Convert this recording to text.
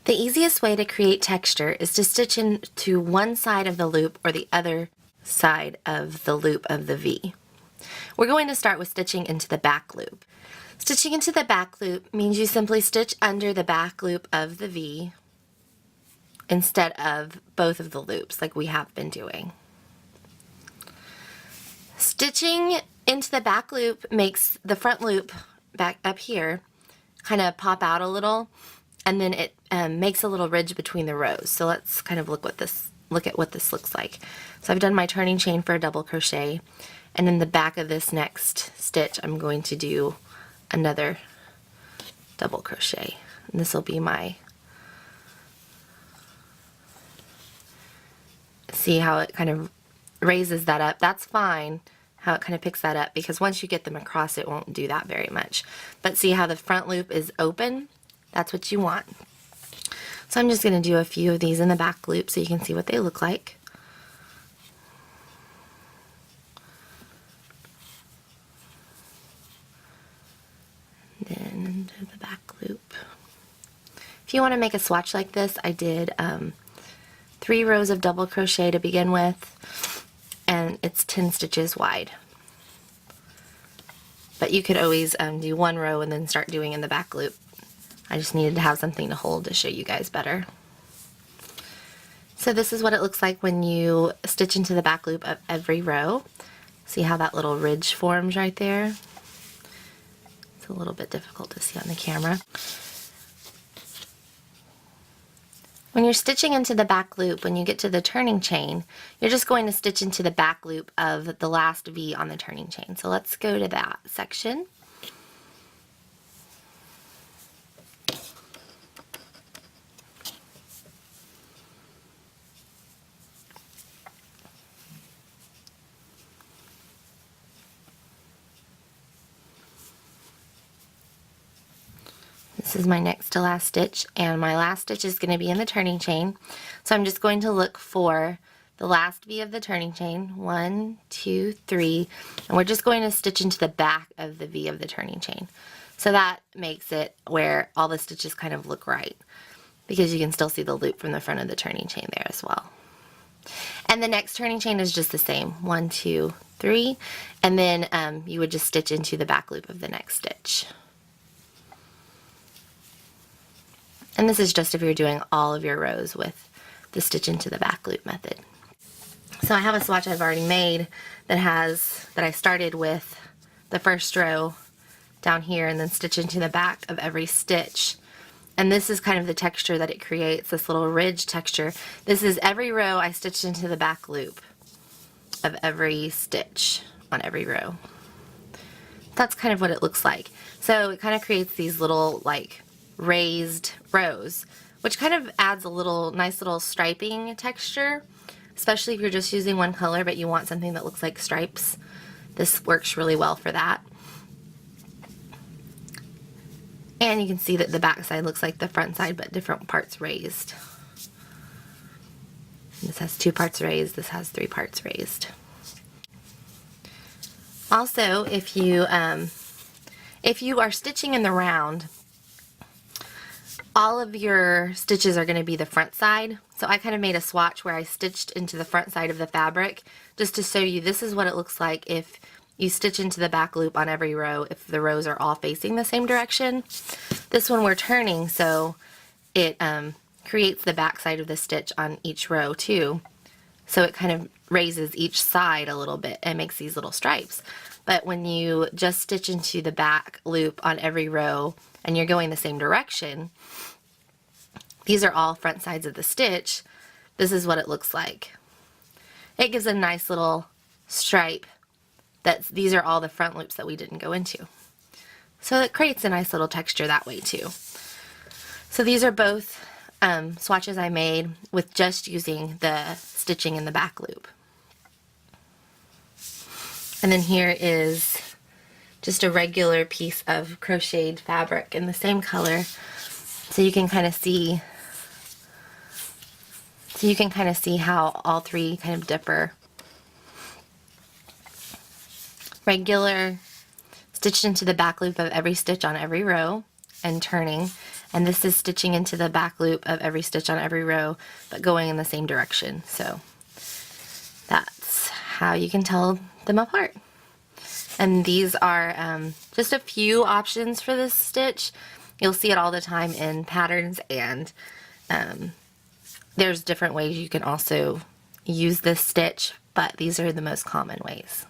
The easiest way to create texture is to stitch into one side of the loop or the other side of the loop of the V. We're going to start with stitching into the back loop. Stitching into the back loop means you simply stitch under the back loop of the V instead of both of the loops like we have been doing. Stitching into the back loop makes the front loop back up here kind of pop out a little, and then it makes a little ridge between the rows. So let's kind of look at what this looks like. So I've done my turning chain for a double crochet, and in the back of this next stitch I'm going to do another double crochet, and this will be my, see how it kind of raises that up. That's fine how it kind of picks that up, because once you get them across it won't do that very much. But see how the front loop is open? That's what you want. So I'm just going to do a few of these in the back loop so you can see what they look like. Then into the back loop. If you want to make a swatch like this, I did 3 rows of double crochet to begin with, and it's 10 stitches wide. But you could always do 1 row and then start doing in the back loop. I just needed to have something to hold to show you guys better. So this is what it looks like when you stitch into the back loop of every row. See how that little ridge forms right there? It's a little bit difficult to see on the camera. When you're stitching into the back loop, when you get to the turning chain, you're just going to stitch into the back loop of the last V on the turning chain. So let's go to that section. This is my next to last stitch, and my last stitch is going to be in the turning chain. So I'm just going to look for the last V of the turning chain, 1, 2, 3, and we're just going to stitch into the back of the V of the turning chain. So that makes it where all the stitches kind of look right, because you can still see the loop from the front of the turning chain there as well. And the next turning chain is just the same, 1, 2, 3, and then you would just stitch into the back loop of the next stitch. And this is just if you're doing all of your rows with the stitch into the back loop method. So I have a swatch I've already made that I started with the first row down here and then stitch into the back of every stitch. And this is kind of the texture that it creates, this little ridge texture. This is every row I stitched into the back loop of every stitch on every row. That's kind of what it looks like. So it kind of creates these little like raised rows, which kind of adds a little nice little striping texture, especially if you're just using one color but you want something that looks like stripes. This works really well for that. And you can see that the back side looks like the front side, but different parts raised. This has 2 parts raised, this has 3 parts raised. Also, if you are stitching in the round, all of your stitches are going to be the front side. So I kind of made a swatch where I stitched into the front side of the fabric just to show you this is what it looks like if you stitch into the back loop on every row, if the rows are all facing the same direction. This one we're turning, so it creates the back side of the stitch on each row too. So it kind of raises each side a little bit and makes these little stripes. But when you just stitch into the back loop on every row and you're going the same direction, these are all front sides of the stitch. This is what it looks like. It gives a nice little stripe. These are all the front loops that we didn't go into. So it creates a nice little texture that way too. So these are both swatches I made with just using the stitching in the back loop. And then here is just a regular piece of crocheted fabric in the same color, so you can kind of see how all 3 kind of differ. Regular, stitched into the back loop of every stitch on every row and turning, And this is stitching into the back loop of every stitch on every row, but going in the same direction. So that's how you can tell them apart. And these are just a few options for this stitch. You'll see it all the time in patterns, and there's different ways you can also use this stitch, but these are the most common ways.